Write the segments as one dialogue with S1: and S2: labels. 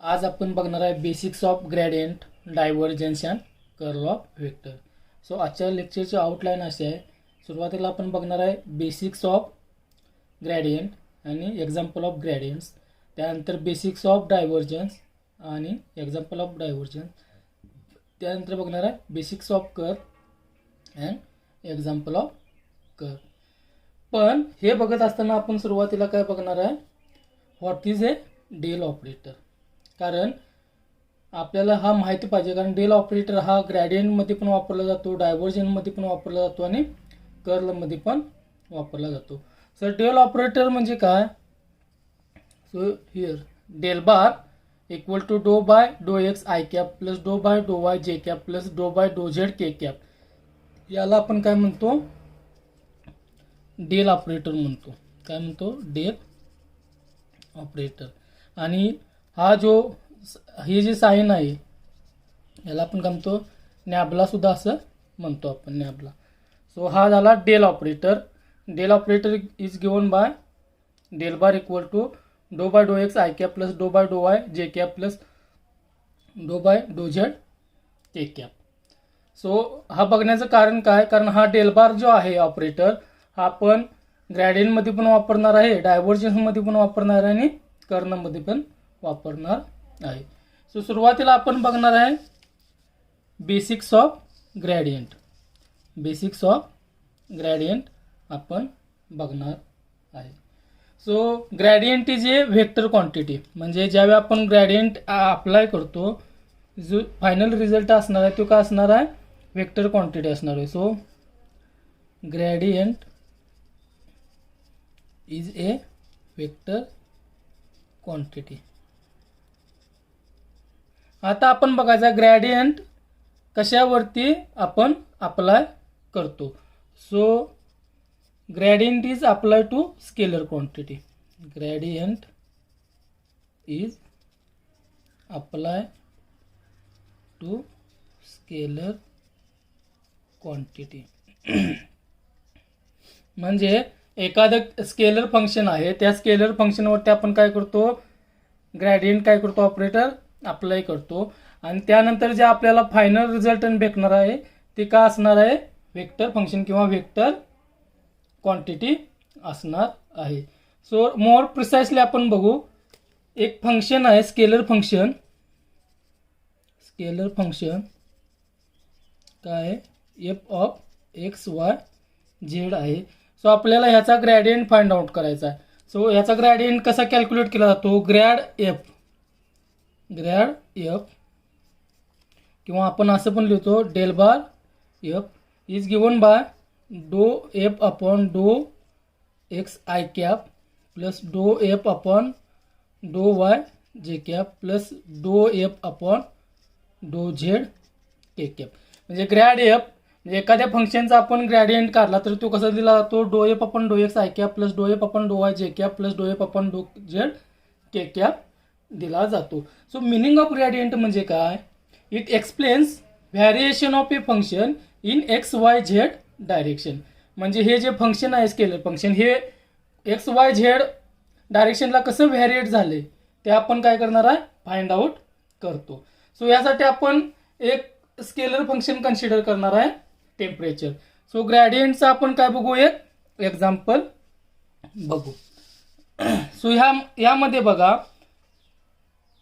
S1: आज आपण बघणार आहे basics of gradient, divergence and curl of vector. So आजच्या लेक्चरची आउटलाईन अशी आहे. सुरुवातीला आपण बघणार आहे बेसिक्स ऑफ ग्रेडियंट आणि एक्झाम्पल ऑफ ग्रेडियंट्स. त्यानंतर बेसिक्स ऑफ डायव्हर्जन्स आणि एक्झाम्पल ऑफ डायव्हर्जन्स. त्यानंतर बघणार आहे basics of curve and example of curve. पण हे बघत असताना आपण सुरुवातीला काय बघणार आहे, what is a del operator. कारण आपल्याला हा माहिती पाहिजे, कारण डेल ऑपरेटर हा ग्रेडियंटमध्ये पण वापरला जातो, डायव्हर्जनमध्ये पण वापरला जातो आणि कर्लमध्ये पण वापरला जातो. सर डेल ऑपरेटर म्हणजे काय? So here del bar equal to doe by doe X I cap plus doe by doe Y जे cap plus doe by doe Z K cap. याला आपण काय म्हणतो? डेल ऑपरेटर म्हणतो. काय म्हणतो? Del operator. आणि हा जो ही जी साइन आहे याला आपण काय म्हणतो? नॅबला सुद्धा असं म्हणतो आपण, नॅबला. सो हा झाला del operator. Del operator is given by del bar equal to doe by doe X I cap plus doe by doe Y जे cap plus doe by doe Z K cap. So हा बघण्याचं कारण काय? कारण हा del बार जो आहे operator हा आपण ग्रेडियंटमध्ये पण वापरणार आहे, डायव्हर्जन्समध्ये पण वापरणार आहे आणि कर्लमध्ये पण वापरणार आहे. सो सुरुवातीला आपण बघणार आहे basics of gradient. Basics of gradient आपण बघणार आहे. So gradient is a vector quantity. म्हणजे ज्यावेळी आपण ग्रेडियंट अप्लाय करतो, जो फायनल रिझल्ट असणार आहे तो काय असणार आहे? व्हेक्टर क्वांटिटी असणार आहे. So gradient is a vector quantity. आता आपण बघायचा ग्रेडियंट कशावरती आपण अप्लाय करतो. So gradient is apply to scalar quantity. Gradient is apply to scalar quantity. म्हणजे एखादं स्केलर फंक्शन आहे, त्या स्केलर फंक्शनवरती आपण काय करतो? ग्रेडियंट काय करतो? ऑपरेटर अप्लाय करतो. आणि त्यानंतर जे आपल्याला फायनल रिझल्ट भेटणार आहे ते काय असणार आहे? व्हेक्टर फंक्शन किंवा व्हेक्टर क्वांटिटी असणार आहे. सो मोर प्रिसाइसली आपण बघू. एक फंक्शन आहे स्केलर फंक्शन. स्केलर फंक्शन काय आहे? F of x Y Z आहे. सो आपल्याला ह्याचा ग्रेडियंट फाइंड आउट करायचा आहे. सो ह्याचा ग्रेडियंट कसा कॅल्क्युलेट केला जातो? ग्रॅड एफ किंवा आपण असं पण लिहितो del bar f is given by doe F upon doe X I cap plus doe F upon doe Y जे cap plus doe F upon doe Z के कॅप. म्हणजे ग्रॅड एफ म्हणजे एखाद्या फंक्शनचा आपण ग्रेडियंट काढला तर तो कसा दिला जातो? डो F upon doe X I cap plus doe F upon doe Y जे cap plus doe F upon doe Z के कॅप दिला जातो. सो मिनिंग ऑफ ग्रेडियंट म्हणजे काय? It explains variation of a function in x Y Z direction. म्हणजे हे जे function आहे scalar function, हे एक्स वाय झेड डायरेक्शनला कसं व्हॅरिएट झाले ते आपण काय करणार आहे? फाइंड आउट करतो. सो यासाठी आपण एक स्केलर फंक्शन कन्सिडर करणार आहे, टेम्परेचर. सो ग्रेडियंटचं आपण काय बघू? एक एक्झाम्पल बघू. सो यामध्ये बघा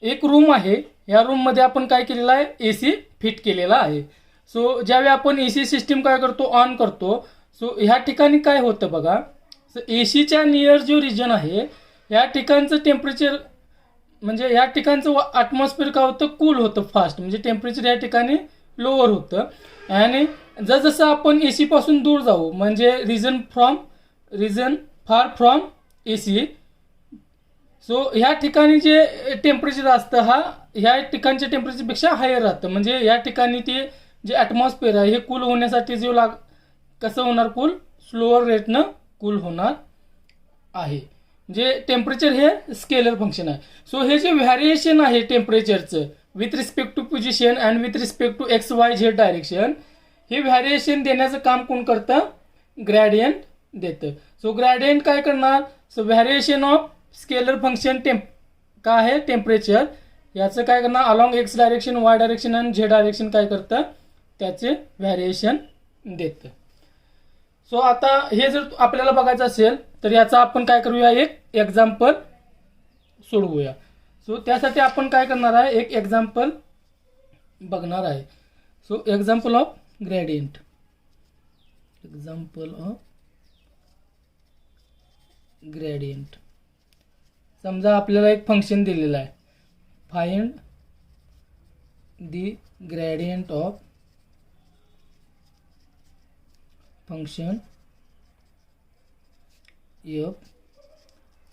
S1: एक रूम आहे. या रूममध्ये आपण काय केलेलं आहे? एसी फिट केलेला आहे. सो ज्यावेळी आपण एसी सिस्टीम काय करतो? ऑन करतो. सो ह्या ठिकाणी काय होतं बघा. सो एसीच्या नियर जो रिजन आहे या ठिकाणचं टेम्परेचर म्हणजे या ठिकाणचं ॲटमॉस्फिअर काय होतं? कूल होतं फास्ट. म्हणजे टेम्परेचर या ठिकाणी लोअर होतं. आणि जसं आपण एसी पासून दूर जाऊ म्हणजे region far from AC, so ह्या ठिकाणी जे टेम्परेचर असतं हा ह्या ठिकाणच्या टेम्परेचरपेक्षा हायर राहतं. म्हणजे या ठिकाणी ते जे ॲटमॉस्फिअर आहे हे कूल होण्यासाठी कसं होणार? कूल स्लोअर रेटनं कूल होणार आहे. म्हणजे टेम्परेचर हे स्केलर फंक्शन आहे. सो हे जे व्हॅरिएशन आहे टेम्परेचरचं with respect to position and with respect to x Y Z direction, हे व्हॅरिएशन देण्याचं काम कोण करतं? ग्रेडियंट देतं. सो ग्रेडियंट काय करणार? So variation of scalar function काय आहे? टेम्परेचर याचं काय करणार, along X direction, Y direction आणि झेड डायरेक्शन काय करतं, त्याचे व्हॅरिएशन देतं. सो आता हे जर आपल्याला बघायचं असेल तर याचा आपण काय करूया, एक एक्झाम्पल सोडवूया. सो त्यासाठी आपण काय करणार आहे, एक एक्झाम्पल बघणार आहे. So example of gradient, example of gradient. समजा आपल्याला एक फंक्शन दिलेलं आहे, find the gradient of function f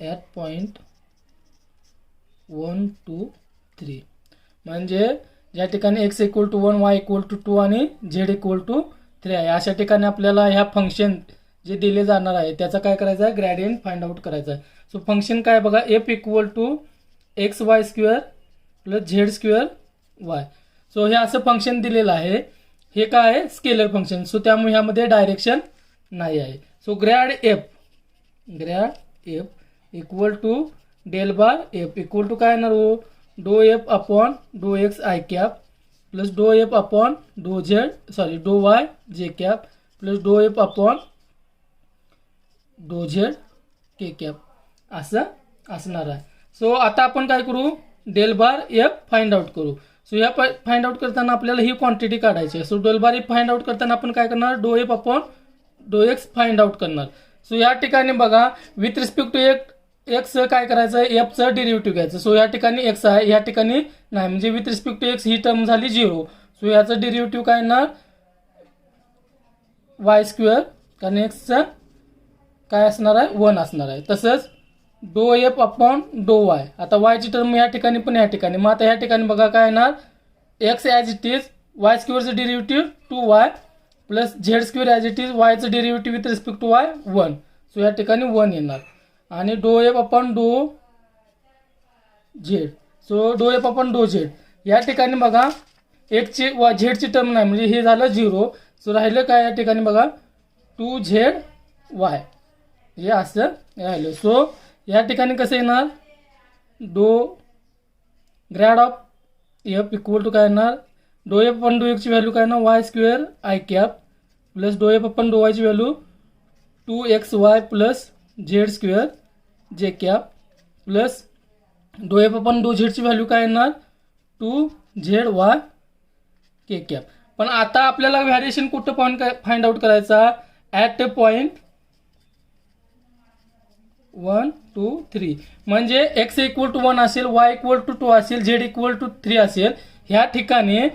S1: at point 1 2 3. म्हणजे ज्या ठिकाणी x equal to 1, y equal to 2 आणि z इक्वल टू 3 आहे, अशा ठिकाणी आपल्याला ह्या फंक्शन जे दिले जाणार आहे त्याचा काय करायचं आहे, ग्रेडियंट फाइंड आउट करायचा आहे. सो फंक्शन काय बघा, f equal to x Y square plus Z square y. So हे असं फंक्शन दिलेलं आहे. हे काय आहे, स्केलर फंक्शन. सो त्यामुळे ह्यामध्ये डायरेक्शन नाही आहे. So grad f equal to del bar f equal to काय येणार हो, doe F upon doe X I cap plus doe F upon doe doe Y जे cap plus doe F upon doe Z के cap असं असणार आहे. So आता आपण काय करू, del bar f find out करू. सो या फाइंड आउट करताना आपल्याला ही क्वांटिटी काढायची आहे. So del bar f find out करताना आपण काय करणार, डो F upon doe x find out करणार. सो या ठिकाणी बघा, विथ रिस्पेक्ट टू एक्स काय करायचं, एफचं डेरिव्हेटिव्ह घ्यायचं. सो या ठिकाणी एक्स आहे, या ठिकाणी नाही, म्हणजे विथ रिस्पेक्ट टू एक्स ही टर्म झाली 0. सो याचं डेरिव्हेटिव्ह काय येणार, वाय स्क्वेअर, कारण एक्सचं काय असणार आहे, 1 असणार आहे. तसंच डो एफ अपॉन डो वाय, आता वायची टर्म या ठिकाणी पण या ठिकाणी, मग आता या ठिकाणी बघा काय येणार, X as it is, Y स्क्वेअरचं derivative 2y plus Z square as it is, वायचं derivative with respect to Y 1. So या ठिकाणी 1 येणार. आणि doe F upon doe Z, so doe F upon doe Z या ठिकाणी बघा एक्सची झेडची टर्म नाही, म्हणजे हे झालं 0. सो राहिलं काय या ठिकाणी बघा 2ZY, हे असं राहिलं. सो या ठिकाणी कसं येणार, grad of f equal to काय येणार, डो एफ अपॉन डो एक्सची व्हॅल्यू काय येणार, Y square I cap plus doe F upon doe वायची value 2XY plus Z square J cap plus doe F upon doe झेडची व्हॅल्यू काय येणार, 2ZY के कॅप. पण आता आपल्याला व्हॅरिएशन कुठं फाइंड आउट करायचा, ॲट पॉईंट 1 2 3. म्हणजे एक्स इक्वल टू 1 असेल, वाय इक्वल टू 2 असेल, झेड इक्वल टू 3 असेल. ह्या ठिकाणी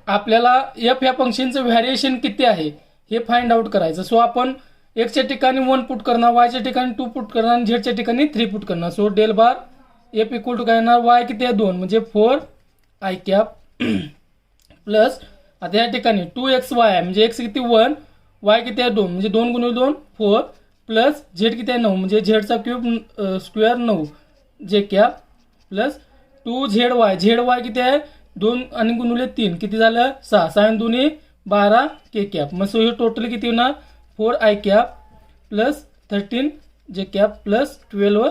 S1: आपल्याला एफ ह्या फंक्शनचं व्हॅरिएशन किती आहे हे फाइंड आउट करायचं. सो आपण एक्सच्या ठिकाणी 1 पुट करणार, वायच्या ठिकाणी 2 पुट करणार आणि झेडच्या ठिकाणी 3 पुट करणार. So del bar f equal to काय येणार, वाय किती आहे 2, म्हणजे 4 आय कॅप प्लस आता या ठिकाणी 2XY आहे, म्हणजे एक्स किती 1, वाय किती आहे 2, म्हणजे 2 गुणिले 2 4 प्लस झेड किती आहे 9, म्हणजे झेडचा क्यूब स्क्वेअर 9 जे कॅप प्लस 2ZY, ZY किती आहे 2 आणि गुणिले 3 किती झालं 6, 6 2 12 के कॅप. मग सो हे टोटल किती होणार 4 आय कॅप प्लस 13 जे कॅप प्लस 12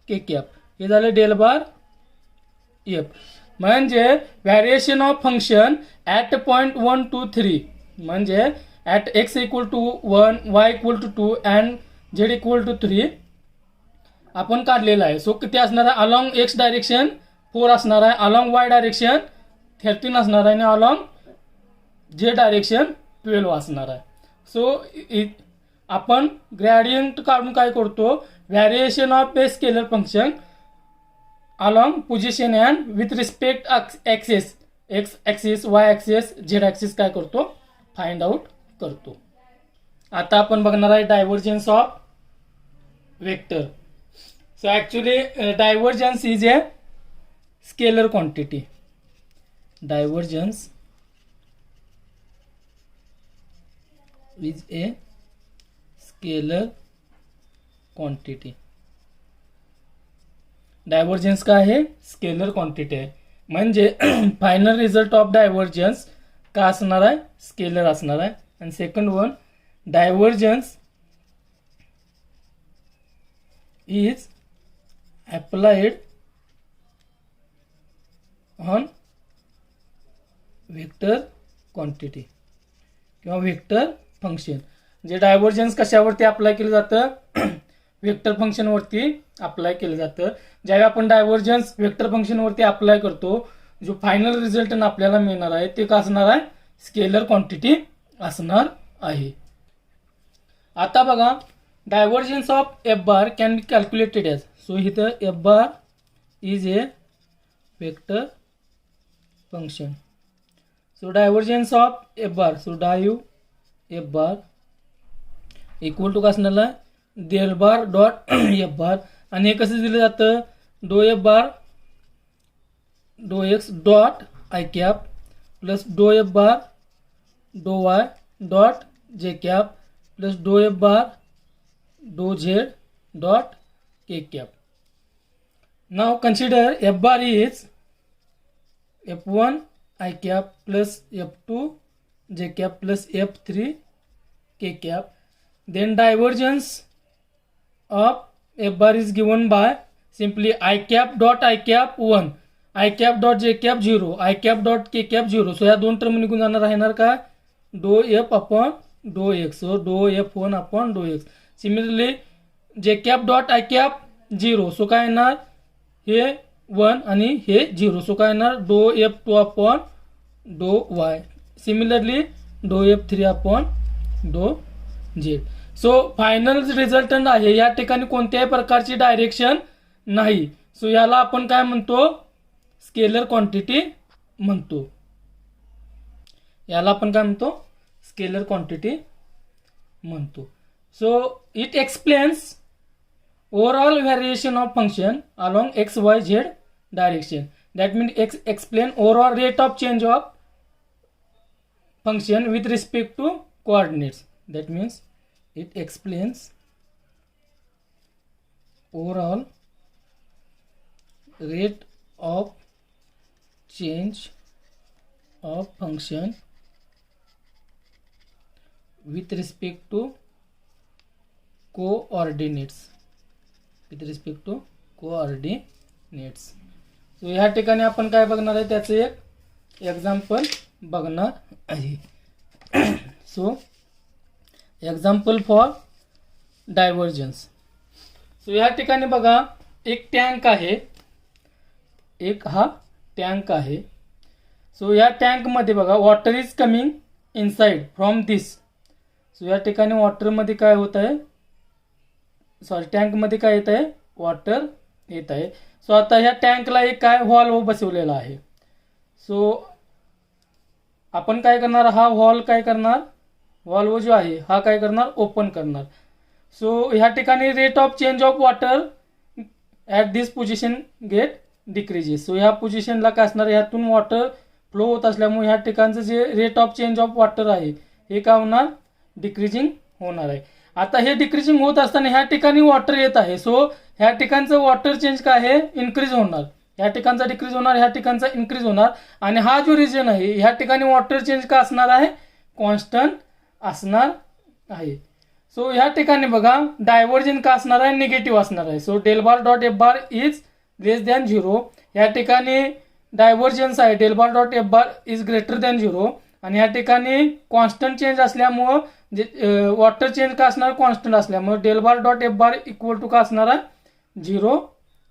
S1: के कॅप. हे झालं डेल बार एफ. म्हणजे variation of function at point 1 2 3, म्हणजे at x equal to 1, y equal to 2 and z equal to 3 आपण काढलेला आहे. सो किती असणार आहे, अलॉंग एक्स डायरेक्शन 4 असणार आहे, अलॉंग वाय डायरेक्शन 13 असणार आहे आणि अलॉंग झेड डायरेक्शन 12 असणार आहे. सो आपण ग्रेडियंट काढून काय करतो, variation of a scalar function along position and with respect axis, x axis, y axis, z axis काय करतो फाइंड आउट करतो. आता आपण बघणार आहे divergence of vector. So actually divergence is a scalar quantity. Divergence is a scalar quantity. Divergence काय आहे, scalar quantity आहे. म्हणजे फायनल रिझल्ट ऑफ डायव्हर्जन्स का असणार आहे, स्केलर असणार आहे. आणि second one, divergence is applied vector quantity किंवा व्हेक्टर फंक्शन. जे डायव्हर्जन्स कशावरती अप्लाय केलं जातं, व्हेक्टर फंक्शनवरती अप्लाय केलं जातं. ज्यावेळी आपण डायव्हर्जन्स व्हेक्टर फंक्शनवरती अप्लाय करतो, जो फायनल रिझल्ट आपल्याला मिळणार आहे ते काय असणार आहे, स्केलर क्वांटिटी असणार आहे. आता बघा, divergence of F bar can be calculated as. So इथं F bar is a vector function. So divergence of F bar, so div F bar equal to काय असणार आहे, del bar dot F bar. आणि हे कसं दिलं जातं, doe F bar doe X dot I cap plus doe F bar doe Y dot J cap plus doe F bar doe Z dot K cap. Now consider F bar is F1 I cap plus F2 J cap plus F3 K cap. Then divergence of F bar is given by simply I cap dot I cap 1, I cap dot J cap 0, I cap dot K cap 0. So या दोन term निघून जाणार राहणार का, doe F upon doe X. So doe F1 upon doe X. Similarly J cap dot I cap 0. So काय येणार, हे 1 आणि हे 0. सो काय येणार, डो F2 upon doe Y. Similarly डो F3 upon doe Z. So final resultant आहे, या ठिकाणी कोणत्याही प्रकारची डायरेक्शन नाही. सो याला आपण काय म्हणतो, स्केलर क्वांटिटी म्हणतो. याला आपण काय म्हणतो, स्केलर क्वांटिटी म्हणतो. So it explains overall variation of function along x y z direction. That means explain overall rate of change of function with respect to coordinates. That means it explains overall rate of change of function with respect to coordinates. With respect to coordinates. So ह्या ठिकाणी आपण काय बघणार आहे, त्याचं एक example बघणार आहे. So example for divergence. So या ठिकाणी बघा, एक टँक आहे, एक हा टँक आहे. सो या टँकमध्ये बघा, water is coming inside from this. So या ठिकाणी वॉटरमध्ये काय होत आहे, सॉरी टँकमध्ये काय येत आहे, वॉटर येत आहे. सो आता ह्या टँकला एक काय व्हॉल्व बसवलेला आहे. सो आपण काय करणार, हा व्हॉल्व काय करणार, व्हॉल्व जो आहे हा काय करणार, ओपन करणार. सो ह्या ठिकाणी rate of change of water at this position get decreases. So ह्या पोझिशनला काय असणार, ह्यातून वॉटर फ्लो होत असल्यामुळे ह्या ठिकाणचं जे rate of change of water आहे हे काय होणार, डिक्रीजिंग होणार आहे. आता हे डिक्रीजिंग होत असताना ह्या ठिकाणी वॉटर येत आहे. सो ह्या ठिकाणचं वॉटर चेंज काय आहे, इन्क्रीज होणार. ह्या ठिकाणचा डिक्रीज होणार, ह्या ठिकाणचा इन्क्रीज होणार. आणि हा जो रिजन आहे ह्या ठिकाणी वॉटर चेंज का असणार आहे, कॉन्स्टंट असणार आहे. सो ह्या ठिकाणी बघा, डायव्हर्जन का असणार आहे, निगेटिव्ह असणार आहे. So del bar dot F bar is less than 0. या ठिकाणी डायव्हर्जन्स आहे, del bar dot F bar is greater than 0. आणि या ठिकाणी कॉन्स्टंट चेंज असल्यामुळं जे वॉटर चेंज का असणार, कॉन्स्टंट असल्यामुळे del bar dot F bar equal to का असणार आहे, 0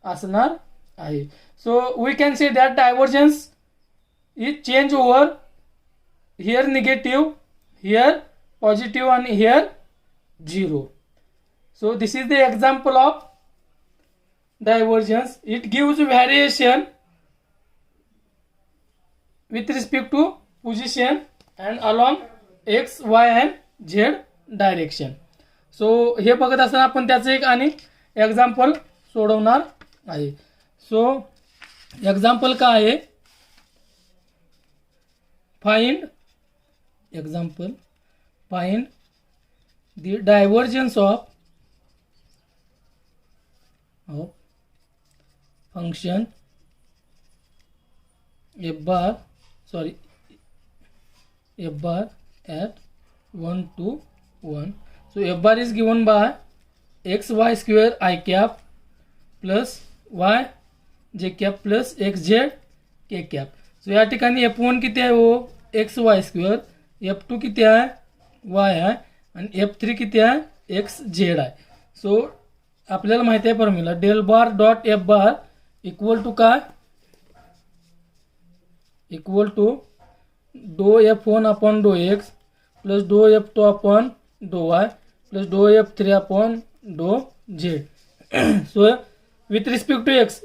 S1: असणार आहे. So we can say that divergence is change over here negative, here positive आणि here 0. So this is the example of divergence. It gives variation with respect to position and along x, y and z direction. So हे बघत असताना आपण त्याचं एक आणि example सोडवणार आहे. सो एक्झाम्पल काय आहे, find example find the divergence of function f bar at 1 to 1. So f bar is given by x y square I cap plus y j cap plus x z k cap. So या ठिकाणी f1 किती आहे हो, x Y square, F2 किती आहे Y आहे आणि F3 किती आहे एक्स झेड आहे. सो आपल्याला माहिती आहे formula del bar dot F bar equal to काय, equal to doe F1 upon doe x plus डो F2 upon doe Y plus डो F3 upon doe Z. So with respect to x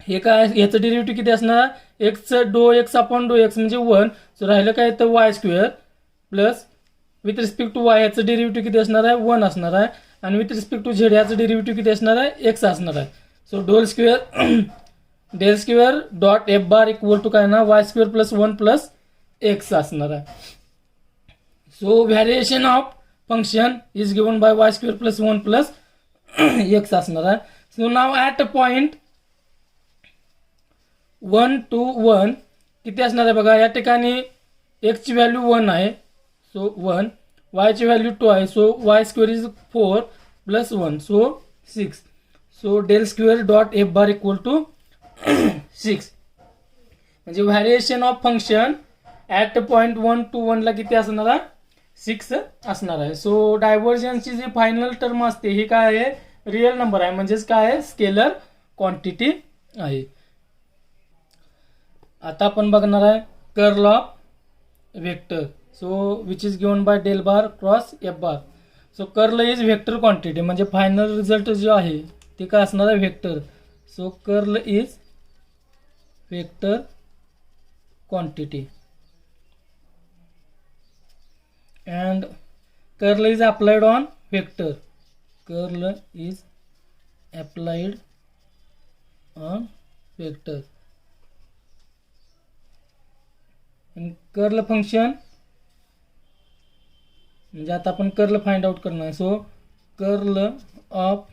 S1: हे काय, याचं derivative किती असणार, एक्सचं डो x upon doe x म्हणजे 1. सो राहिलं काय तर y square plus with respect to y याचं डेरिव्हेटिव्ह किती असणार आहे 1 असणार आहे आणि विथ रिस्पेक्ट टू झेड याचं डेरिव्हेटिव्ह किती असणार आहे एक्स असणार आहे. So del square dot F bar equal to काय ना y square plus 1 plus x असणार आहे. So variation of function is given by y square plus 1 plus x असणार आहे. So now at a point 1 to 1 किती असणार आहे बघा, या ठिकाणी x ची व्हॅल्यू 1 आहे सो 1, y ची व्हॅल्यू 2 आहे so y square is 4 plus 1 so 6. So del square dot F bar equal to 6. म्हणजे variation of function at point 1 to 1 ला किती असणार आहे 6 असणार आहे. सो डायव्हर्जन्सची जी फायनल टर्म असते ही काय आहे रिअल नंबर आहे, म्हणजेच काय आहे स्केलर क्वांटिटी आहे. आता आपण बघणार आहे curl of vector. So which is given by del bar cross F bar. So curl is vector quantity, म्हणजे फायनल रिझल्ट जो आहे ते काय असणार आहे vector. So curl is vector quantity and curl is applied on vector. Curl is applied on vector. and curl function म्हणजे आता आपण कर्ल फाइंड आउट करणार आहे. So curl of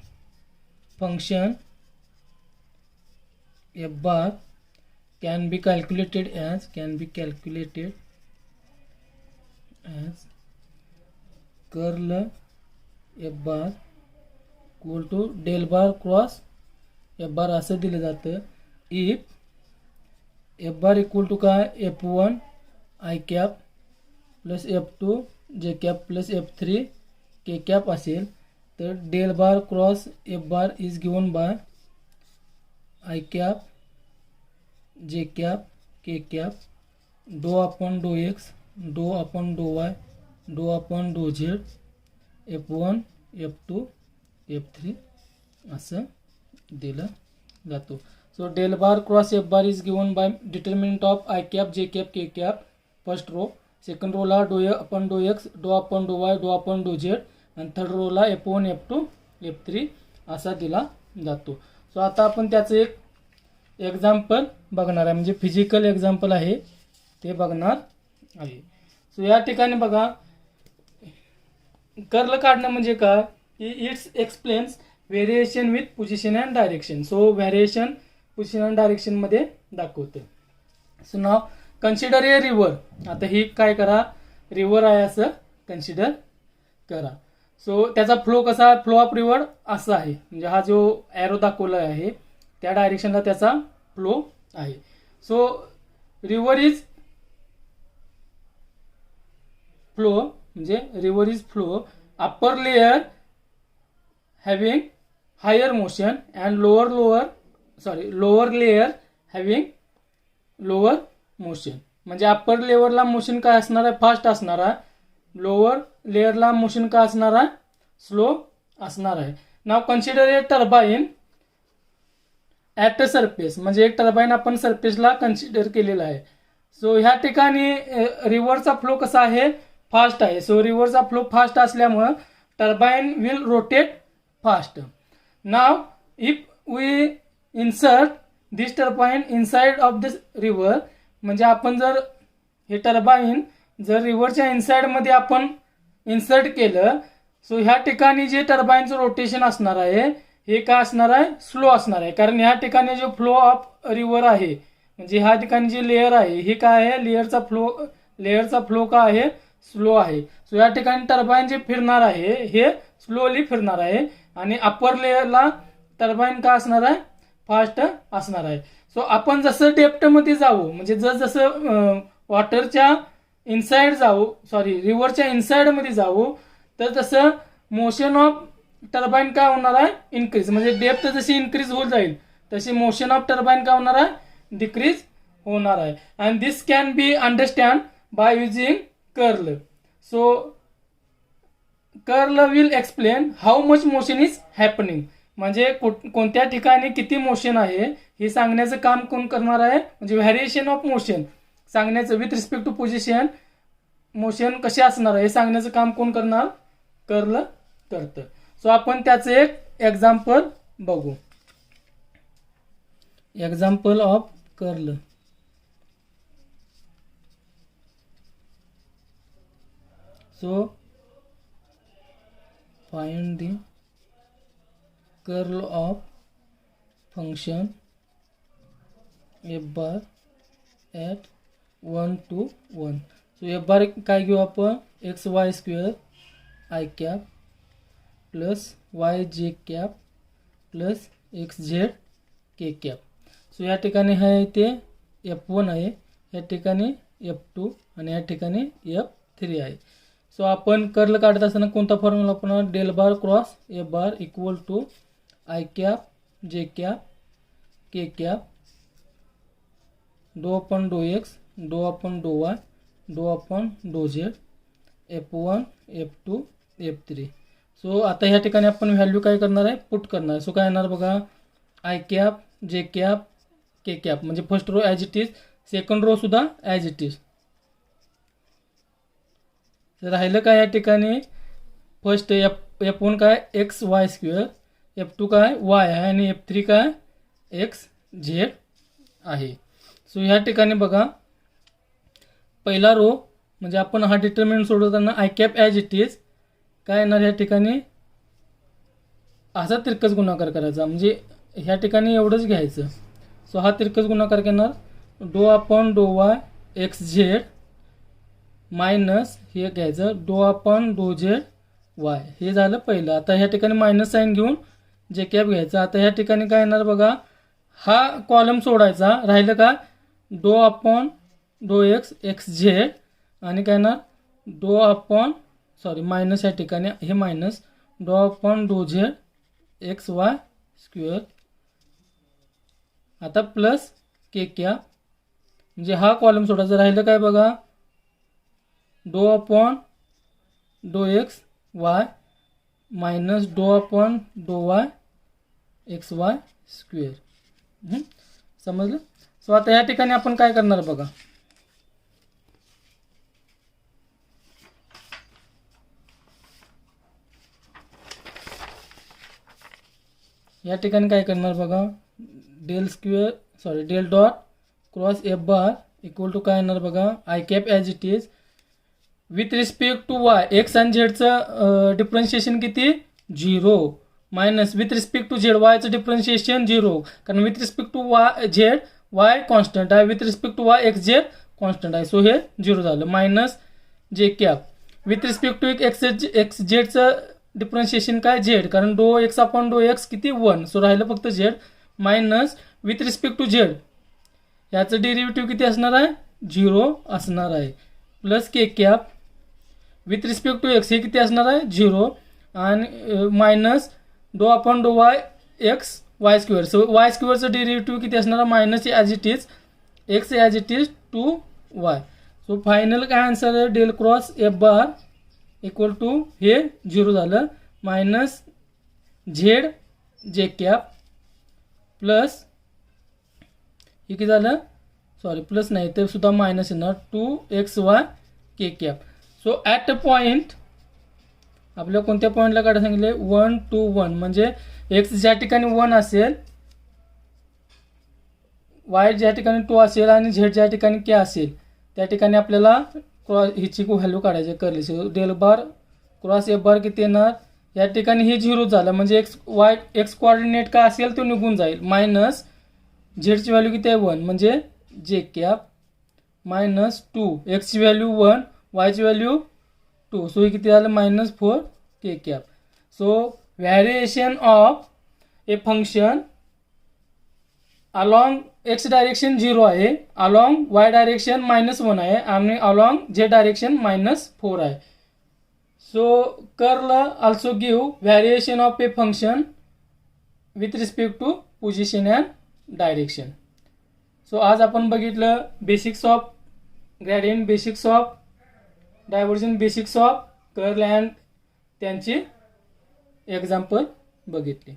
S1: function f bar can be calculated as curl f bar equal to del bar cross F bar असं दिलं जातं. If f bar equal to काय F1 I cap plus F2 जे cap plus F3 के cap असेल तर del bar cross F bar is given by i cap जे cap के cap doe upon doe x doe upon doe y doe upon doe z F1 F2 F3 असं दिलं जातो. So del bar cross F bar is given by determinant of i cap जे cap के cap first row, second रोला doe upon doe x doe upon doe y doe upon doe Z आणि third रोला F1 F2 F3 असा दिला जातो. So आता आपण त्याचं एक एक्झाम्पल बघणार आहे, म्हणजे फिजिकल एक्झाम्पल आहे ते बघणार आहे. सो या ठिकाणी बघा कर्ल काढणं म्हणजे काय की it's explains variation with position and direction. So variation position and direction मध्ये दाखवतं. सो नाव कन्सिडर ए रिव्हर. आता ही काय करा रिव्हर आहे असं कन्सिडर करा. सो त्याचा फ्लो कसा आहे, फ्लो ऑफ रिव्हर असा आहे, म्हणजे हा जो ॲरो दाखवला आहे त्या डायरेक्शनला त्याचा फ्लो आहे. सो रिव्हर इज फ्लो म्हणजे river is flow upper layer having higher motion and lower layer having lower motion. म्हणजे अप्पर लेवरला मोशन काय असणार आहे फास्ट असणार आहे, लोअर लेयरला मोशन काय असणार आहे स्लो असणार आहे. Now consider a turbine at a surface, म्हणजे एक टर्बाइन आपण सरफेसला कन्सिडर केलेला आहे. सो ह्या ठिकाणी रिव्हरचा फ्लो कसा आहे फास्ट आहे. सो रिव्हरचा फ्लो फास्ट असल्यामुळं turbine will rotate fast. Now if we insert this turbine inside of this river, म्हणजे आपण जर हे टर्बाइन जर रिव्हरच्या इनसाइडमध्ये आपण इन्सर्ट केलं सो ह्या ठिकाणी जे टर्बाइनचं रोटेशन असणार आहे हे काय असणार आहे स्लो असणार आहे. कारण ह्या ठिकाणी जो फ्लो ऑफ रिव्हर आहे म्हणजे ह्या ठिकाणी जे लेअर आहे हे काय आहे लेअरचा फ्लो काय आहे स्लो आहे. सो या ठिकाणी टर्बाइन जे फिरणार आहे हे स्लोली फिरणार आहे आणि अप्पर लेअरला टर्बाइन काय असणार आहे फास्ट असणार आहे. सो आपण जसं डेप्थमध्ये जाऊ म्हणजे जसं वॉटरच्या इनसाइड जाऊ, सॉरी रिव्हरच्या इनसाइडमध्ये जाऊ, तर तसं मोशन ऑफ टर्बाईन काय होणार आहे, इन्क्रीज. म्हणजे डेप्थ जशी इन्क्रीज होत जाईल तशी मोशन ऑफ टर्बाईन काय होणार आहे, डिक्रीज होणार आहे. And this can be understand by using curl. So curl will explain how much motion is happening. म्हणजे कोणत्या ठिकाणी किती मोशन आहे हे सांगण्याचं काम कोण करणार आहे, म्हणजे व्हॅरिएशन ऑफ मोशन सांगण्याचं with respect to position motion कसे असणार आहे हे सांगण्याचं काम कोण करणार, कर्ल करतं. सो आपण त्याचं एक एक्झाम्पल बघू. Example of curl. So find the curl of function f bar at 1 to 1. So f bar काय घेऊ आपण, x Y square I cap plus y जे कॅप प्लस एक्स झेड के कॅप. सो या ठिकाणी आहे ते F1 आहे, या ठिकाणी F2 आणि या ठिकाणी F3 आहे. सो आपण कर्ल काढत असताना कोणता फॉर्म्युला आपण, del bar cross F bar equal to i cap जे कॅप के cap doe upon doe x doe upon doe y doe upon doe z F1 F2 F3. So आता ह्या ठिकाणी आपण व्हॅल्यू काय करणार आहे, पुट करणार आहे. सो काय येणार बघा, आय कॅप जे कॅप के कॅप म्हणजे first row as it is, second row सुद्धा ॲज इट इज. राहिलं काय या ठिकाणी, फर्स्ट F1 काय एक्स वाय स्क्वेअर, F2 काय वाय आहे आणि F3 काय एक्स झेड आहे. सो ह्या ठिकाणी बघा पहिला रो म्हणजे आपण हा डिटर्मिनंट सोडवताना I cap as it is काय येणार, या ठिकाणी असा तिरकस गुणाकार करायचा, म्हणजे ह्या ठिकाणी एवढंच घ्यायचं. सो हा तिरकस गुणाकार घेणार, डो upon doe Y X Z minus हे घ्यायचं डो अपॉन डो झेड वाय. हे झालं पहिलं. आता ह्या ठिकाणी मायनस साईन घेऊन जे कॅप घ्यायचं. आता ह्या ठिकाणी काय येणार बघा, हा कॉलम सोडायचा, राहिलं का डो upon doe x x Z आणि काय येणार डो अपॉन सॉरी मायनस, या ठिकाणी हे minus doe upon doe Z x Y square. आता प्लस के कॅप म्हणजे हा कॉलम सोडायचा, राहिलं काय बघा डो upon doe x y minus doe upon doe Y X Y square. समजलं. सो आता या ठिकाणी आपण काय करणार बघा, या ठिकाणी काय करणार बघा, del square sorry del dot cross F bar equal to काय येणार बघा, I cap as it is with respect to Y X आणि झेडचं डिफरन्शिएशन किती 0 minus with respect to Z वायचं डिफरन्शिएशन 0, कारण with respect to Y Z Y constant आहे, with respect to Y X Z constant आहे. So हे 0 झालं. Minus J cap with respect to X झेडचं डिफरन्शिएशन काय झेड, कारण डो एक्स अपॉन डो एक्स किती 1. सो राहिलं फक्त z minus with respect to z याचं डेरिव्हेटिव्ह किती असणार आहे 0 असणार आहे, plus k cap with respect to x हे किती असणार आहे 0 आणि minus doe upon doe Y X Y square. So Y स्क्वेअरचं डेरिव्हेटिव्ह किती असणार आहे minus as it is X as it is two Y. So final काय आन्सर आहे del cross F bar equal to हे 0 झालं minus Z J cap plus हे किती झालं सॉरी प्लस नाही ते सुद्धा मायनस येणार 2xy K cap. So at a point आपल्या कोणत्या पॉईंटला काढायला सांगितले 1 to 1 म्हणजे एक्स ज्या ठिकाणी 1 असेल वाय ज्या ठिकाणी 2 असेल आणि झेड ज्या ठिकाणी के असेल त्या ठिकाणी आपल्याला हिची व्हॅल्यू काढायची करली. Del bar cross F bar किती येणार या ठिकाणी हे 0 झालं म्हणजे एक्स कोऑर्डिनेट काय असेल तो निघून जाईल मायनस झेडची व्हॅल्यू किती आहे 1 म्हणजे जे कॅप मायनस 2 एक्सची व्हॅल्यू 1 वायची व्हॅल्यू 2. सो हे किती झालं minus 4 K cap. So variation of a function along X direction 0 आहे, अलॉंग वाय डायरेक्शन -1 आहे आणि अलॉंग झेड डायरेक्शन -4 आहे. So curl also give variation of a function with respect to position and direction. सो आज आपण बघितलं basics of gradient, basics of divergence, basics of curl and त्यांची example बघितले.